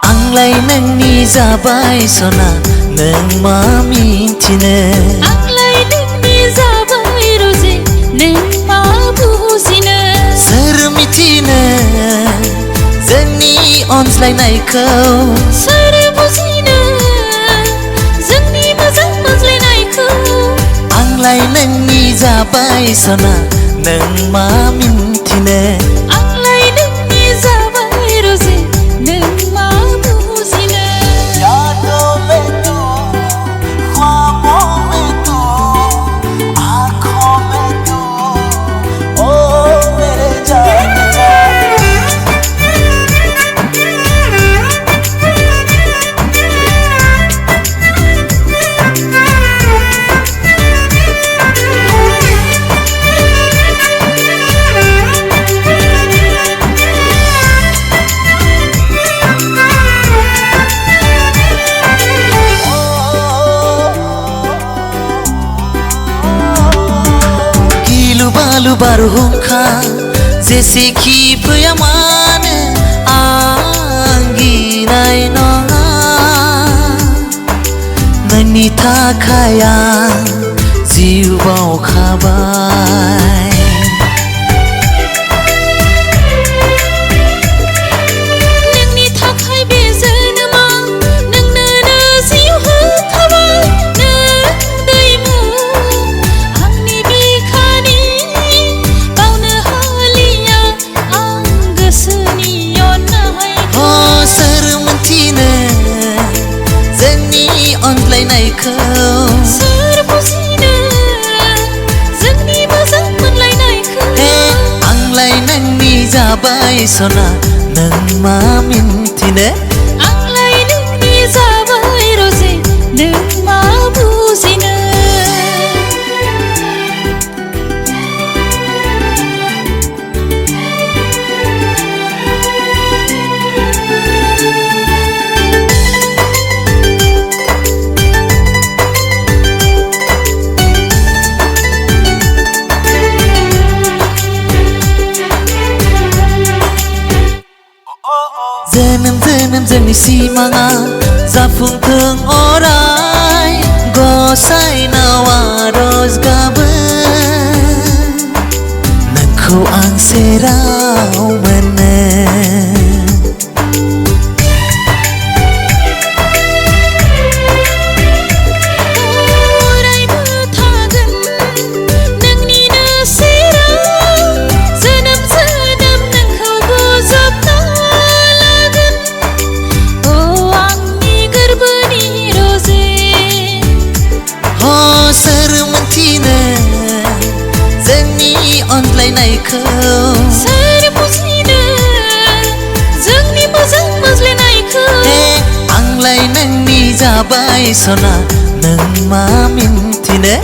आंलाय नोंनि जाबाय सना नों मा मिन्थिनो आंलाय नोंनि जाबाय रजे नों मा बुजिनो सोर मिथिनो जोंनि अनज्लायनायखौ सोर बुजिनो जोंनि मोजां मोनज्लायनायखौ आंलाय नोंनि जाबाय सना नों मा मिन्थिनो आंलाय नोंनि जाबाय रजे नों मा बुजिनो यादों में तू ख्वाबों में तू आँखों में तू ओ मेरे जान बालु बारहुंखा जेसेखि फैया मानो आं गिनाय नङा नोंनि थाखाय आं जिउ बावखाबाय नोंनि थाखाय बे जोनोमाव नोंनो जिउ होखाबाय नों दैमु आंनि बिखानि बावनो हालिया आं गोसोनि अननायखौ सोर मिथिनो जोंनि अनज्लायनायखौ सोर बुजिनो जोंनि मोजां मोनलायनायखौ आंलाय नोंनि जाबाय सना नों मा मिन्थिनो आंलाय नोंनि जाबाय रजे नों मा बुजिनो जोनोम जोनोम जोंनि सिमाङा जाफुंथों अराय गसाइनाव आरज गाबो नोंखौ आं सेराव मोनो अरायबो थागोन नोंनिनो सेराव जोनोम जोनोम नोंखौ बोजबना लागोन ओ आंनि गोरबोनि रजे सोर मिथिनो जोंनि अनज्लायनायखौ सोर बुजिनो जोंनि मोजां मोनज्लायनायखौ आंलाय नोंनि जाबाय सना नों मा मिन्थिनो